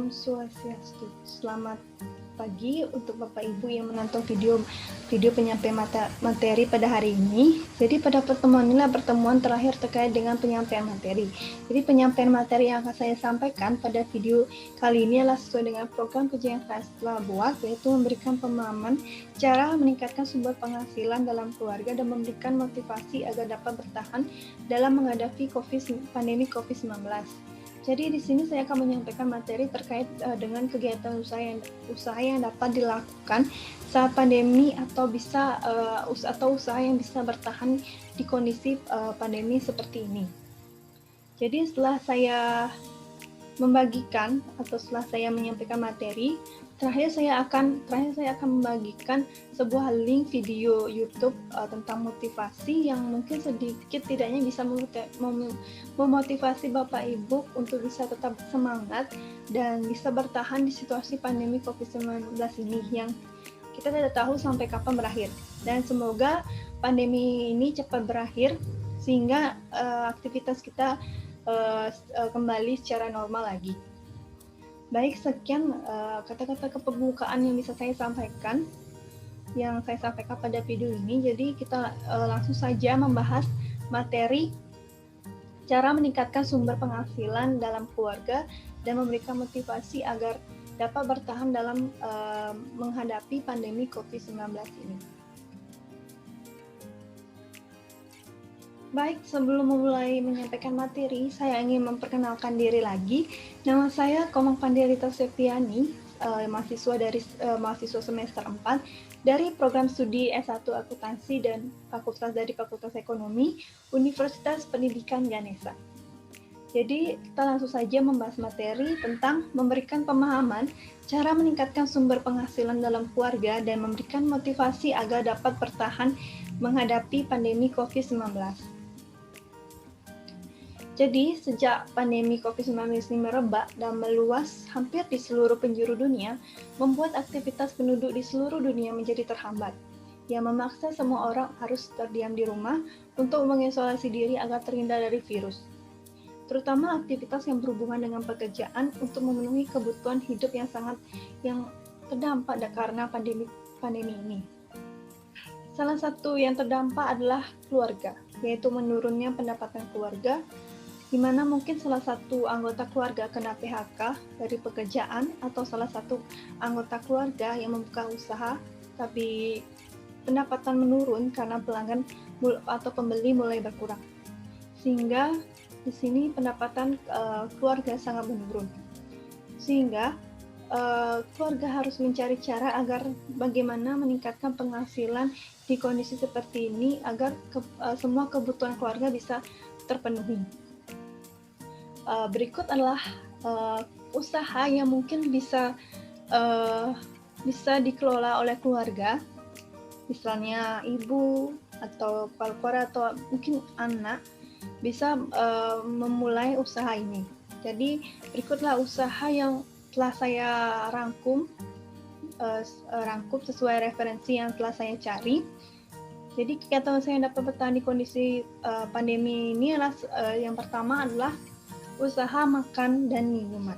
Om Swastiastu. Selamat pagi untuk Bapak Ibu yang menonton video penyampaian materi pada hari ini. Jadi pada pertemuan inilah pertemuan terakhir terkait dengan penyampaian materi. Jadi penyampaian materi yang akan saya sampaikan pada video kali ini adalah sesuai dengan program kerja yang saya telah buat, yaitu memberikan pemahaman cara meningkatkan sumber penghasilan dalam keluarga dan memberikan motivasi agar dapat bertahan dalam menghadapi pandemi COVID-19. Jadi di sini saya akan menyampaikan materi terkait dengan kegiatan usaha yang dapat dilakukan saat pandemi atau usaha yang bisa bertahan di kondisi pandemi seperti ini. Jadi setelah saya membagikan atau setelah saya menyampaikan materi, terakhir saya akan membagikan sebuah link video YouTube tentang motivasi yang mungkin sedikit tidaknya bisa memotivasi Bapak Ibu untuk bisa tetap semangat dan bisa bertahan di situasi pandemi COVID-19 ini yang kita tidak tahu sampai kapan berakhir. Dan semoga pandemi ini cepat berakhir sehingga aktivitas kita kembali secara normal lagi. Baik, sekian kata-kata kepembukaan yang bisa saya sampaikan pada video ini. Jadi kita langsung saja membahas materi cara meningkatkan sumber penghasilan dalam keluarga dan memberikan motivasi agar dapat bertahan dalam menghadapi pandemi COVID-19 ini. Baik, sebelum memulai menyampaikan materi, saya ingin memperkenalkan diri lagi. Nama saya Komang Pandiarita Septiani, mahasiswa semester 4 dari program studi S1 Akuntansi dan Fakultas Ekonomi, Universitas Pendidikan Ganesha. Jadi, kita langsung saja membahas materi tentang memberikan pemahaman cara meningkatkan sumber penghasilan dalam keluarga dan memberikan motivasi agar dapat bertahan menghadapi pandemi COVID-19. Jadi, sejak pandemi COVID-19 ini merebak dan meluas hampir di seluruh penjuru dunia, membuat aktivitas penduduk di seluruh dunia menjadi terhambat, yang memaksa semua orang harus terdiam di rumah untuk mengisolasi diri agar terhindar dari virus. Terutama aktivitas yang berhubungan dengan pekerjaan untuk memenuhi kebutuhan hidup yang terdampak karena pandemi ini. Salah satu yang terdampak adalah keluarga, yaitu menurunnya pendapatan keluarga, di mana mungkin salah satu anggota keluarga kena PHK dari pekerjaan atau salah satu anggota keluarga yang membuka usaha tapi pendapatan menurun karena pelanggan atau pembeli mulai berkurang. Sehingga di sini pendapatan keluarga sangat menurun. Sehingga keluarga harus mencari cara agar bagaimana meningkatkan penghasilan di kondisi seperti ini agar semua kebutuhan keluarga bisa terpenuhi. Berikut adalah usaha yang mungkin bisa dikelola oleh keluarga, misalnya ibu atau keluarga atau mungkin anak bisa memulai usaha ini. Jadi berikutlah usaha yang telah saya rangkum sesuai referensi yang telah saya cari. Jadi kegiatan usaha yang dapat bertahan di kondisi pandemi ini adalah yang pertama adalah usaha makan dan minuman.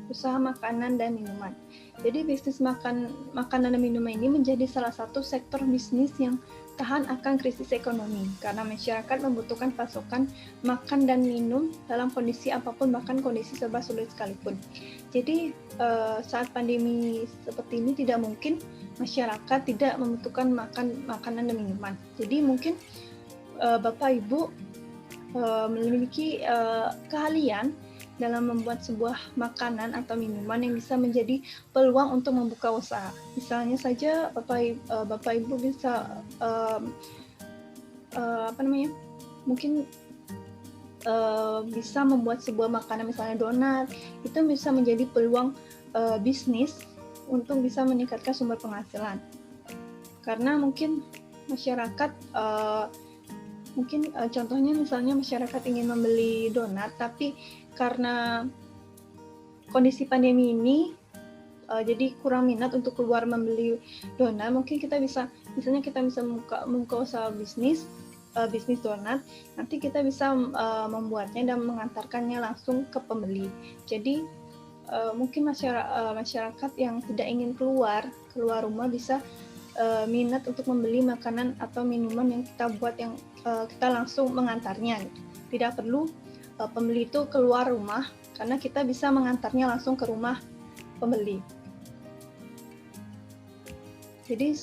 Usaha makanan dan minuman. Jadi bisnis makanan dan minuman ini menjadi salah satu sektor bisnis yang tahan akan krisis ekonomi karena masyarakat membutuhkan pasokan makan dan minum dalam kondisi apapun, bahkan kondisi serba sulit sekalipun. Jadi saat pandemi seperti ini tidak mungkin masyarakat tidak membutuhkan makanan dan minuman. Jadi mungkin Bapak Ibu memiliki keahlian dalam membuat sebuah makanan atau minuman yang bisa menjadi peluang untuk membuka usaha. Misalnya saja Bapak Ibu bisa mungkin bisa membuat sebuah makanan, misalnya donat, itu bisa menjadi peluang bisnis untuk bisa meningkatkan sumber penghasilan. Karena mungkin masyarakat contohnya misalnya masyarakat ingin membeli donat, tapi karena kondisi pandemi ini jadi kurang minat untuk keluar membeli donat, mungkin kita bisa membuka usaha bisnis donat, nanti kita bisa membuatnya dan mengantarkannya langsung ke pembeli. Jadi mungkin masyarakat yang tidak ingin keluar rumah bisa minat untuk membeli makanan atau minuman yang kita buat, yang kita langsung mengantarnya. Tidak perlu pembeli itu keluar rumah, karena kita bisa mengantarnya langsung ke rumah pembeli. Jadi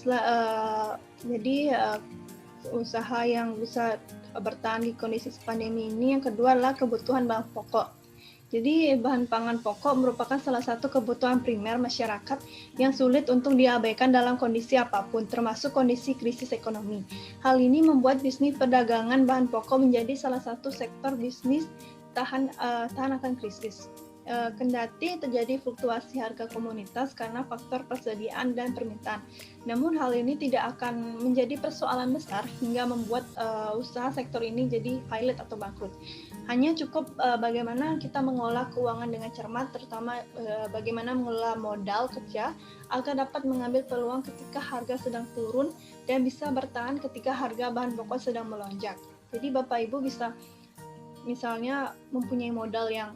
usaha yang bisa bertahan di kondisi pandemi ini, yang kedua adalah kebutuhan bahan pokok. Jadi bahan pangan pokok merupakan salah satu kebutuhan primer masyarakat yang sulit untuk diabaikan dalam kondisi apapun, termasuk kondisi krisis ekonomi. Hal ini membuat bisnis perdagangan bahan pokok menjadi salah satu sektor bisnis tahan akan krisis. Kendati terjadi fluktuasi harga komoditas karena faktor persediaan dan permintaan. Namun hal ini tidak akan menjadi persoalan besar hingga membuat usaha sektor ini jadi pilot atau bangkrut. Hanya cukup bagaimana kita mengolah keuangan dengan cermat, terutama bagaimana mengelola modal kerja agar dapat mengambil peluang ketika harga sedang turun dan bisa bertahan ketika harga bahan pokok sedang melonjak. Jadi Bapak Ibu bisa misalnya mempunyai modal yang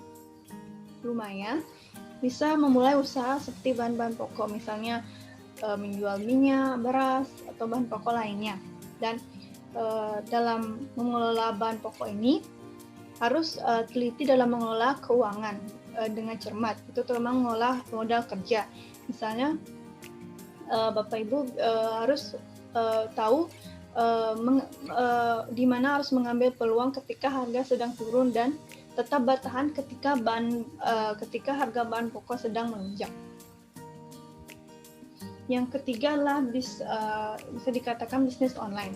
lumayan, bisa memulai usaha seperti bahan-bahan pokok, misalnya menjual minyak, beras, atau bahan pokok lainnya. Dan dalam mengelola bahan pokok ini harus teliti dalam mengelola keuangan dengan cermat, itu terutama mengelola modal kerja. Misalnya Bapak Ibu harus tahu di mana harus mengambil peluang ketika harga sedang turun dan tetap bertahan ketika harga bahan pokok sedang melonjak. Yang ketiga adalah bisa dikatakan bisnis online.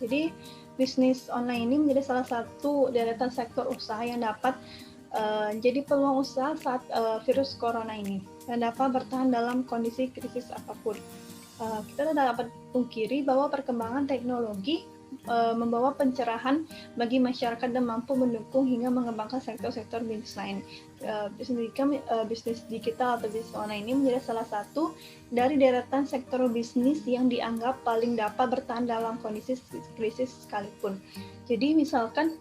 Jadi bisnis online ini menjadi salah satu deretan sektor usaha yang dapat jadi peluang usaha saat virus corona ini dan dapat bertahan dalam kondisi krisis apapun. Kita tidak dapat pungkiri bahwa perkembangan teknologi membawa pencerahan bagi masyarakat dan mampu mendukung hingga mengembangkan sektor-sektor bisnis lain. Bisnis digital atau bisnis online ini menjadi salah satu dari deretan sektor bisnis yang dianggap paling dapat bertahan dalam kondisi krisis sekalipun. Jadi misalkan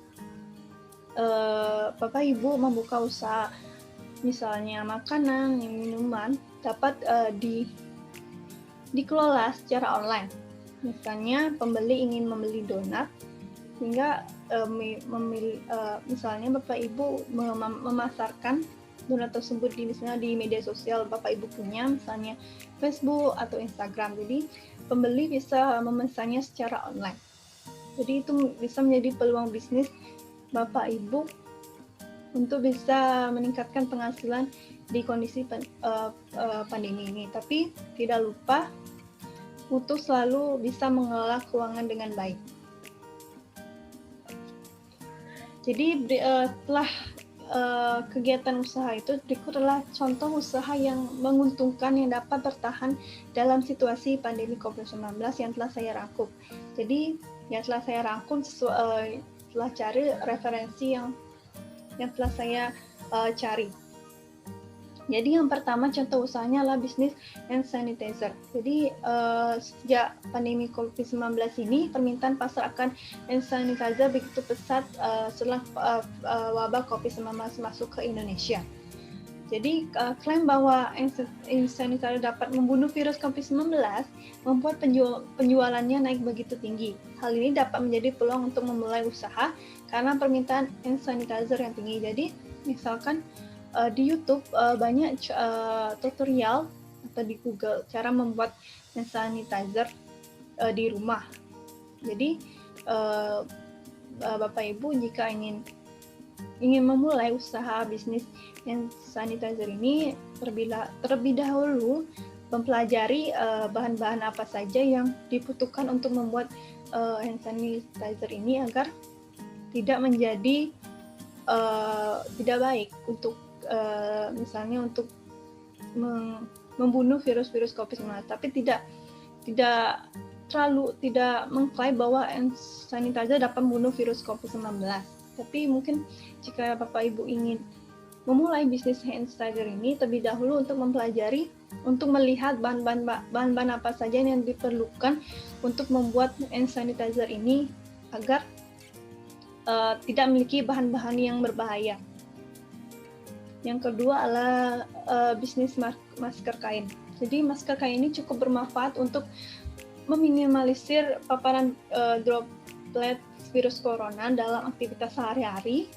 Bapak Ibu membuka usaha misalnya makanan, minuman, dapat dikelola secara online. Misalnya pembeli ingin membeli donat, sehingga misalnya Bapak Ibu memasarkan donat tersebut misalnya di media sosial Bapak Ibu punya, misalnya Facebook atau Instagram. Jadi pembeli bisa memesannya secara online. Jadi itu bisa menjadi peluang bisnis Bapak Ibu untuk bisa meningkatkan penghasilan di kondisi pandemi ini. Tapi tidak lupa untuk selalu bisa mengelola keuangan dengan baik. Jadi setelah kegiatan usaha itu, berikut adalah contoh usaha yang menguntungkan yang dapat bertahan dalam situasi pandemi COVID-19 yang telah saya rangkum. Jadi yang telah saya rangkum setelah cari referensi yang telah saya cari. Jadi yang pertama contoh usahanya adalah bisnis hand sanitizer. Jadi sejak pandemi COVID-19 ini, permintaan pasar akan hand sanitizer begitu pesat setelah wabah COVID-19 masuk ke Indonesia. Jadi klaim bahwa hand sanitizer dapat membunuh virus COVID-19 membuat penjualannya naik begitu tinggi. Hal ini dapat menjadi peluang untuk memulai usaha karena permintaan hand sanitizer yang tinggi. Jadi misalkan di YouTube banyak tutorial atau di Google cara membuat hand sanitizer di rumah. Jadi Bapak Ibu jika ingin memulai usaha bisnis hand sanitizer ini, terlebih dahulu mempelajari bahan-bahan apa saja yang dibutuhkan untuk membuat hand sanitizer ini agar tidak menjadi tidak baik untuk misalnya untuk membunuh virus-virus COVID-19, tapi tidak mengklaim bahwa hand sanitizer dapat membunuh virus COVID-19. Tapi mungkin jika Bapak Ibu ingin memulai bisnis hand sanitizer ini, terlebih dahulu untuk mempelajari, untuk melihat bahan-bahan apa saja yang diperlukan untuk membuat hand sanitizer ini agar tidak memiliki bahan-bahan yang berbahaya. Yang kedua adalah bisnis masker kain. Jadi masker kain ini cukup bermanfaat untuk meminimalisir paparan droplet virus corona dalam aktivitas sehari-hari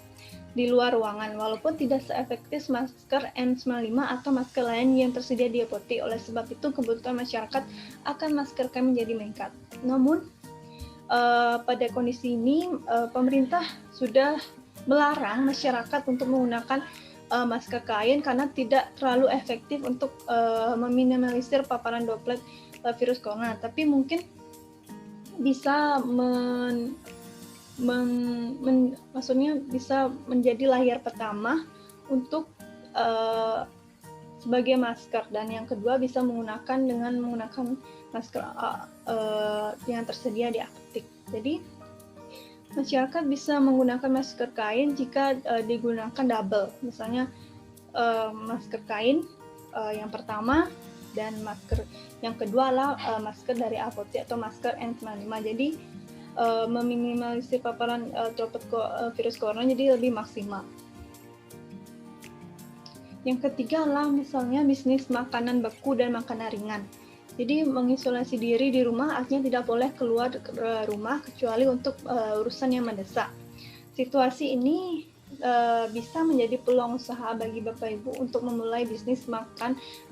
di luar ruangan, walaupun tidak seefektif masker N95 atau masker lain yang tersedia di apotek. Oleh sebab itu, kebutuhan masyarakat akan masker kain menjadi meningkat. Namun, pada kondisi ini, pemerintah sudah melarang masyarakat untuk menggunakan masker kain karena tidak terlalu efektif untuk meminimalisir paparan droplet virus corona. Tapi mungkin bisa maksudnya bisa menjadi layar pertama untuk sebagai masker, dan yang kedua bisa menggunakan masker yang tersedia di apotek. Jadi masyarakat bisa menggunakan masker kain jika digunakan double, misalnya masker kain yang pertama dan masker yang kedua adalah masker dari apotek atau masker N95. Jadi meminimalisir paparan droplet virus corona jadi lebih maksimal. Yang ketiga adalah misalnya bisnis makanan beku dan makanan ringan. Jadi mengisolasi diri di rumah artinya tidak boleh keluar rumah kecuali untuk urusan yang mendesak. Situasi ini bisa menjadi peluang usaha bagi Bapak Ibu untuk memulai bisnis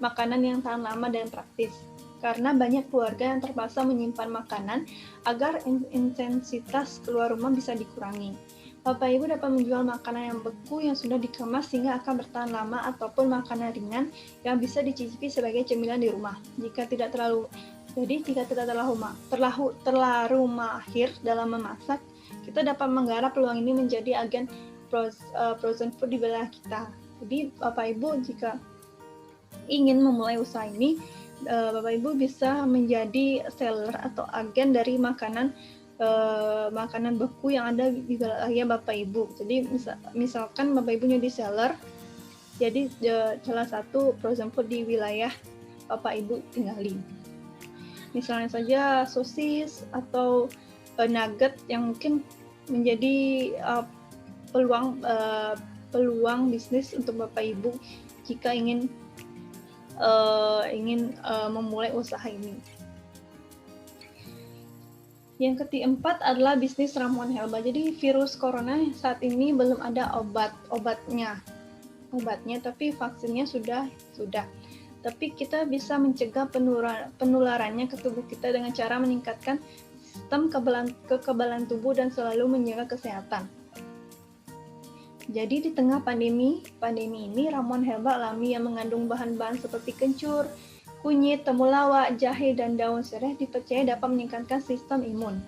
makanan yang tahan lama dan praktis. Karena banyak keluarga yang terpaksa menyimpan makanan agar intensitas keluar rumah bisa dikurangi. Bapak Ibu dapat menjual makanan yang beku yang sudah dikemas sehingga akan bertahan lama, ataupun makanan ringan yang bisa dicicipi sebagai cemilan di rumah. Jika tidak terlalu mahir dalam memasak, kita dapat menggarap peluang ini menjadi agen frozen food di wilayah kita. Jadi Bapak Ibu jika ingin memulai usaha ini, Bapak Ibu bisa menjadi seller atau agen dari makanan beku yang ada di wilayah Bapak Ibu. Jadi misalkan Bapak Ibu jadi seller, jadi salah satu frozen food di wilayah Bapak Ibu tinggali. Misalnya saja sosis atau nugget yang mungkin menjadi peluang bisnis untuk Bapak Ibu jika ingin memulai usaha ini. Yang keempat adalah bisnis ramuan herbal. Jadi virus corona saat ini belum ada obatnya, tapi vaksinnya sudah. Tapi kita bisa mencegah penularannya ke tubuh kita dengan cara meningkatkan sistem kekebalan tubuh dan selalu menjaga kesehatan. Jadi di tengah pandemi ini, ramuan herbal alami yang mengandung bahan-bahan seperti kencur, kunyit, temulawak, jahe, dan daun serai dipercaya dapat meningkatkan sistem imun.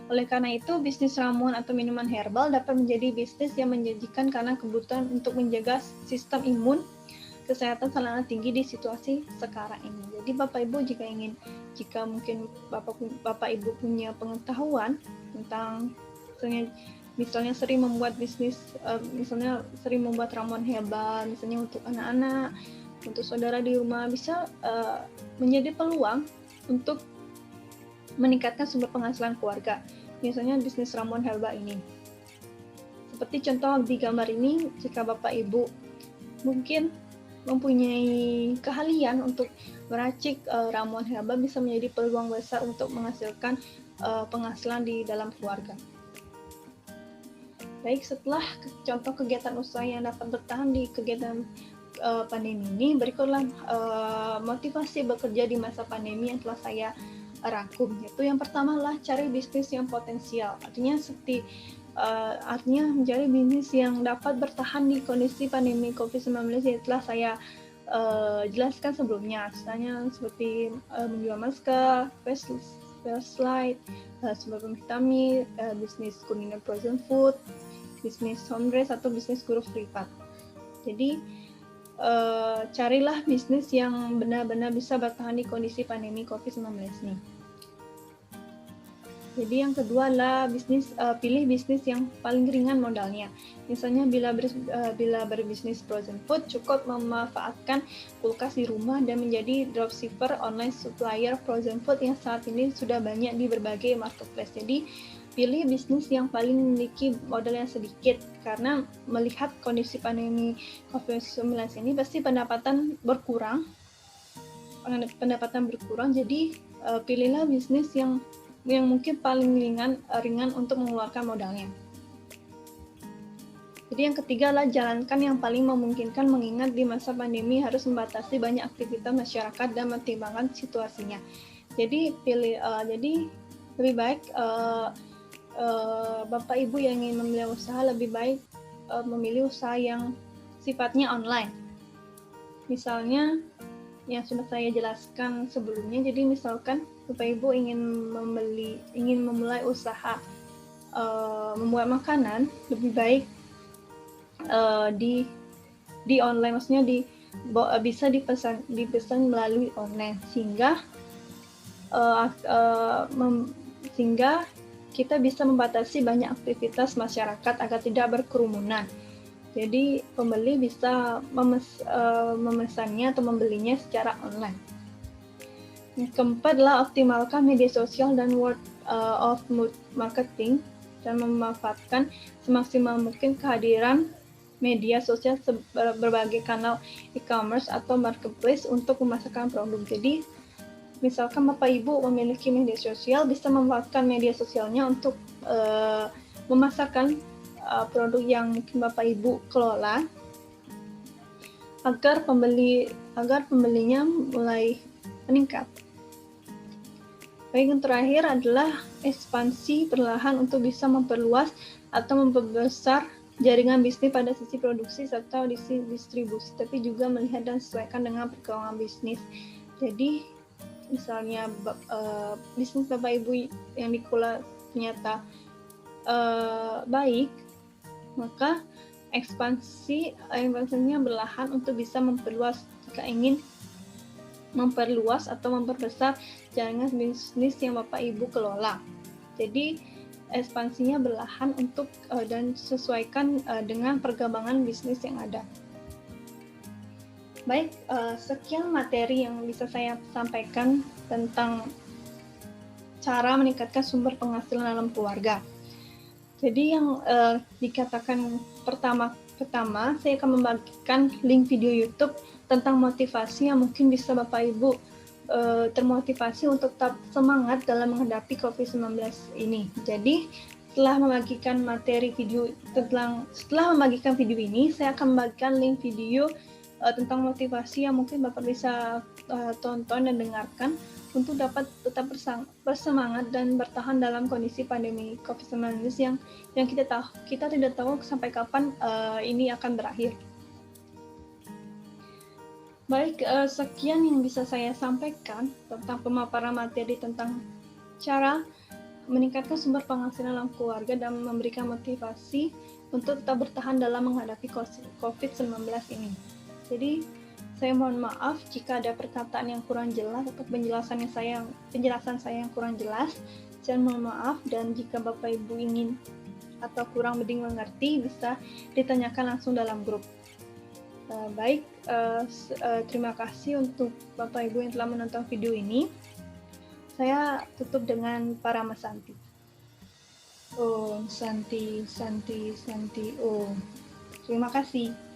Oleh karena itu, bisnis ramuan atau minuman herbal dapat menjadi bisnis yang menjanjikan karena kebutuhan untuk menjaga sistem imun, kesehatan sangat tinggi di situasi sekarang ini. Jadi Bapak Ibu jika mungkin Bapak Ibu punya pengetahuan tentang misalnya sering membuat bisnis, misalnya sering membuat ramuan herbal, misalnya untuk anak-anak, untuk saudara di rumah, bisa menjadi peluang untuk meningkatkan sumber penghasilan keluarga. Misalnya bisnis ramuan herbal ini. Seperti contoh di gambar ini, jika Bapak Ibu mungkin mempunyai keahlian untuk meracik ramuan herbal, bisa menjadi peluang besar untuk menghasilkan penghasilan di dalam keluarga. Baik, setelah contoh kegiatan usaha yang dapat bertahan di kegiatan pandemi ini, berikutlah motivasi bekerja di masa pandemi yang telah saya rangkum. Yaitu yang pertama adalah cari bisnis yang potensial. Artinya mencari bisnis yang dapat bertahan di kondisi pandemi COVID-19 yang telah saya jelaskan sebelumnya. Misalnya seperti menjual masker, flashlight, sumber vitamin, bisnis kuliner frozen food, bisnis home dress, atau bisnis guru privat. Jadi carilah bisnis yang benar-benar bisa bertahan di kondisi pandemi COVID-19 ini. Jadi yang kedua adalah pilih bisnis yang paling ringan modalnya. Misalnya bila berbisnis frozen food, cukup memanfaatkan kulkas di rumah dan menjadi dropshipper online supplier frozen food yang saat ini sudah banyak di berbagai marketplace. Jadi pilih bisnis yang paling memiliki modal yang sedikit, karena melihat kondisi pandemi COVID-19 ini pasti pendapatan berkurang, jadi pilihlah bisnis yang mungkin paling ringan untuk mengeluarkan modalnya. Jadi yang ketiga adalah jalankan yang paling memungkinkan, mengingat di masa pandemi harus membatasi banyak aktivitas masyarakat dan mempertimbangkan situasinya. Jadi jadi lebih baik Bapak Ibu yang ingin memulai usaha lebih baik memilih usaha yang sifatnya online. Misalnya yang sudah saya jelaskan sebelumnya, jadi misalkan Bapak Ibu ingin memulai usaha membuat makanan, lebih baik di online, maksudnya bisa dipesan melalui online, sehingga kita bisa membatasi banyak aktivitas masyarakat agar tidak berkerumunan. Jadi pembeli bisa memesannya atau membelinya secara online. Yang keempat adalah optimalkan media sosial dan word of marketing dan memanfaatkan semaksimal mungkin kehadiran media sosial berbagai kanal e-commerce atau marketplace untuk memasarkan produk. Jadi misalkan Bapak Ibu memiliki media sosial, bisa memanfaatkan media sosialnya untuk memasarkan produk yang mungkin Bapak Ibu kelola agar pembelinya mulai meningkat. Baik, yang terakhir adalah ekspansi perlahan untuk bisa memperluas atau memperbesar jaringan bisnis pada sisi produksi serta sisi distribusi, tapi juga melihat dan sesuaikan dengan perkembangan bisnis. Jadi misalnya bisnis Bapak Ibu yang dikelola ternyata baik, maka ekspansinya berlahan untuk bisa memperluas jika ingin memperluas atau memperbesar jaringan bisnis yang Bapak Ibu kelola. Jadi ekspansinya berlahan untuk dan sesuaikan dengan perkembangan bisnis yang ada. Baik, sekian materi yang bisa saya sampaikan tentang cara meningkatkan sumber penghasilan dalam keluarga. Jadi yang dikatakan pertama saya akan membagikan link video YouTube tentang motivasi yang mungkin bisa Bapak Ibu termotivasi untuk tetap semangat dalam menghadapi COVID-19 ini. Jadi setelah membagikan video ini, saya akan membagikan link video tentang motivasi yang mungkin Bapak bisa tonton dan dengarkan untuk dapat tetap bersemangat dan bertahan dalam kondisi pandemi COVID-19 yang kita tidak tahu sampai kapan ini akan berakhir. Baik, sekian yang bisa saya sampaikan tentang pemaparan materi tentang cara meningkatkan sumber penghasilan dalam keluarga dan memberikan motivasi untuk tetap bertahan dalam menghadapi COVID-19 ini. Jadi, saya mohon maaf jika ada perkataan yang kurang jelas atau penjelasan saya yang kurang jelas. Saya mohon maaf, dan jika Bapak Ibu ingin atau kurang mengerti, bisa ditanyakan langsung dalam grup. Baik, terima kasih untuk Bapak Ibu yang telah menonton video ini. Saya tutup dengan Parama Santi. Om Santi Santi Santi Om. Terima kasih.